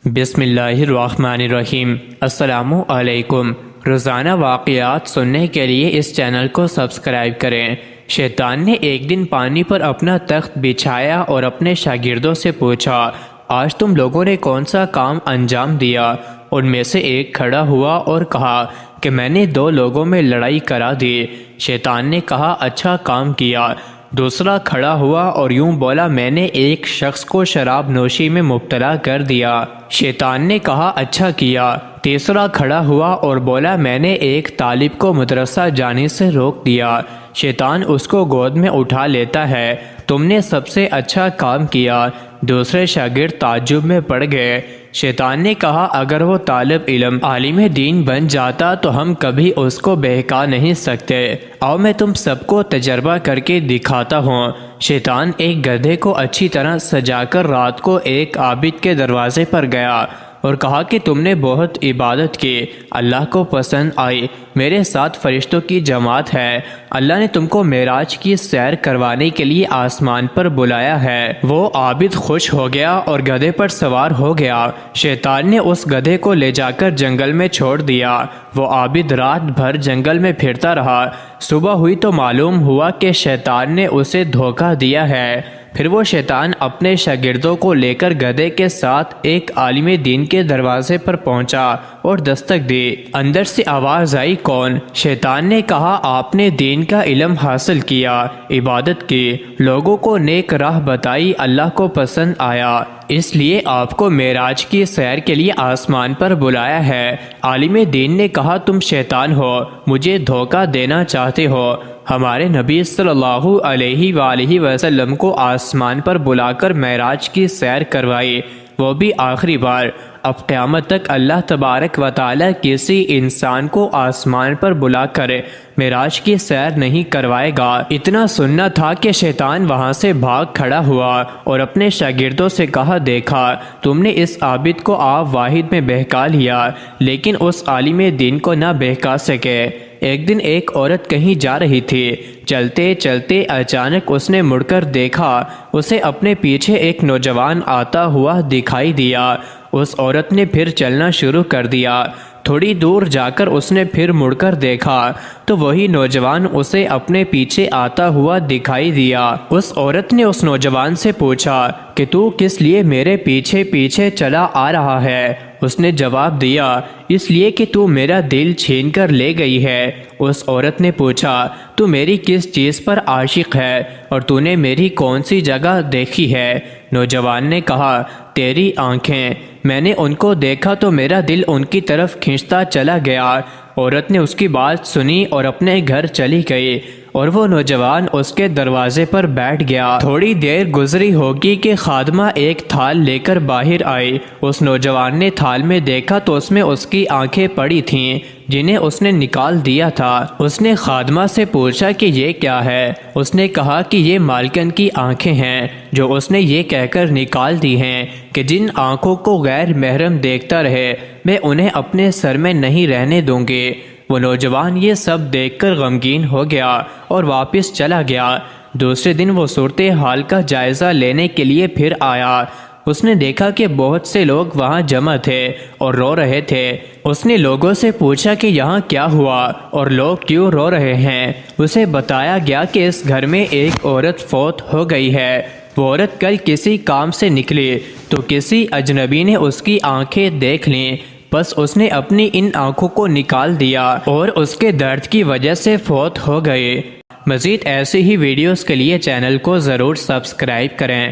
بسم اللہ الرحمن الرحیم۔ السلام علیکم۔ روزانہ واقعات سننے کے لیے اس چینل کو سبسکرائب کریں۔ شیطان نے ایک دن پانی پر اپنا تخت بچھایا اور اپنے شاگردوں سے پوچھا، آج تم لوگوں نے کون سا کام انجام دیا؟ ان میں سے ایک کھڑا ہوا اور کہا کہ میں نے 2 لوگوں میں لڑائی کرا دی۔ شیطان نے کہا، اچھا کام کیا۔ دوسرا کھڑا ہوا اور یوں بولا، میں نے ایک شخص کو شراب نوشی میں مبتلا کر دیا۔ شیطان نے کہا، اچھا کیا۔ تیسرا کھڑا ہوا اور بولا، میں نے ایک طالب کو مدرسہ جانے سے روک دیا۔ شیطان اس کو گود میں اٹھا لیتا ہے، تم نے سب سے اچھا کام کیا۔ دوسرے شاگرد تعجب میں پڑ گئے۔ شیطان نے کہا، اگر وہ طالب علم عالم دین بن جاتا تو ہم کبھی اس کو بہکا نہیں سکتے۔ آؤ میں تم سب کو تجربہ کر کے دکھاتا ہوں۔ شیطان ایک گدھے کو اچھی طرح سجا کر رات کو ایک عابد کے دروازے پر گیا اور کہا کہ تم نے بہت عبادت کی، اللہ کو پسند آئی، میرے ساتھ فرشتوں کی جماعت ہے، اللہ نے تم کو معراج کی سیر کروانے کے لیے آسمان پر بلایا ہے۔ وہ عابد خوش ہو گیا اور گدھے پر سوار ہو گیا۔ شیطان نے اس گدھے کو لے جا کر جنگل میں چھوڑ دیا۔ وہ عابد رات بھر جنگل میں پھرتا رہا۔ صبح ہوئی تو معلوم ہوا کہ شیطان نے اسے دھوکہ دیا ہے۔ پھر وہ شیطان اپنے شاگردوں کو لے کر گدھے کے ساتھ ایک عالم دین کے دروازے پر پہنچا اور دستک دی۔ اندر سے آواز آئی، کون؟ شیطان نے کہا، آپ نے دین کا علم حاصل کیا، عبادت کی، لوگوں کو نیک راہ بتائی، اللہ کو پسند آیا، اس لیے آپ کو معراج کی سیر کے لیے آسمان پر بلایا ہے۔ عالم دین نے کہا، تم شیطان ہو، مجھے دھوکہ دینا چاہتے ہو۔ ہمارے نبی صلی اللہ علیہ وآلہ وسلم کو آسمان پر بلا کر معراج کی سیر کروائی، وہ بھی آخری بار۔ اب قیامت تک اللہ تبارک و تعالی کسی انسان کو آسمان پر بلا کر معراج کی سیر نہیں کروائے گا۔ اتنا سننا تھا کہ شیطان وہاں سے بھاگ کھڑا ہوا اور اپنے شاگردوں سے کہا، دیکھا تم نے اس عابد کو آپ واحد میں بہکا لیا، لیکن اس عالم دین کو نہ بہکا سکے۔ ایک دن ایک عورت کہیں جا رہی تھی، چلتے چلتے اچانک اس نے مڑ کر دیکھا، اسے اپنے پیچھے ایک نوجوان آتا ہوا دکھائی دیا۔ اس عورت نے پھر چلنا شروع کر دیا۔ تھوڑی دور جا کر اس نے پھر مڑ کر دیکھا تو وہی نوجوان اسے اپنے پیچھے آتا ہوا دکھائی دیا۔ اس عورت نے اس نوجوان سے پوچھا کہ تو کس لیے میرے پیچھے پیچھے چلا آ رہا ہے؟ اس نے جواب دیا، اس لیے کہ تو میرا دل چھین کر لے گئی ہے۔ اس عورت نے پوچھا، تو میری کس چیز پر عاشق ہے اور تو نے میری کون سی جگہ دیکھی ہے؟ نوجوان نے کہا، تیری آنکھیں، میں نے ان کو دیکھا تو میرا دل ان کی طرف کھنچتا چلا گیا۔ عورت نے اس کی بات سنی اور اپنے گھر چلی گئی اور وہ نوجوان اس کے دروازے پر بیٹھ گیا۔ تھوڑی دیر گزری ہوگی کہ خادمہ ایک تھال لے کر باہر آئی۔ اس نوجوان نے تھال میں دیکھا تو اس میں اس کی آنکھیں پڑی تھیں جنہیں اس نے نکال دیا تھا۔ اس نے خادمہ سے پوچھا کہ یہ کیا ہے؟ اس نے کہا کہ یہ مالکن کی آنکھیں ہیں جو اس نے یہ کہہ کر نکال دی ہیں کہ جن آنکھوں کو غیر محرم دیکھتا رہے میں انہیں اپنے سر میں نہیں رہنے دوں گی۔ وہ نوجوان یہ سب دیکھ کر غمگین ہو گیا اور واپس چلا گیا۔ دوسرے دن وہ صورتحال کا جائزہ لینے کے لیے پھر آیا۔ اس نے دیکھا کہ بہت سے لوگ وہاں جمع تھے اور رو رہے تھے۔ اس نے لوگوں سے پوچھا کہ یہاں کیا ہوا اور لوگ کیوں رو رہے ہیں؟ اسے بتایا گیا کہ اس گھر میں ایک عورت فوت ہو گئی ہے۔ وہ عورت کل کسی کام سے نکلی تو کسی اجنبی نے اس کی آنکھیں دیکھ لیں، بس اس نے اپنی ان آنکھوں کو نکال دیا اور اس کے درد کی وجہ سے فوت ہو گئے۔ مزید ایسی ہی ویڈیوز کے لیے چینل کو ضرور سبسکرائب کریں۔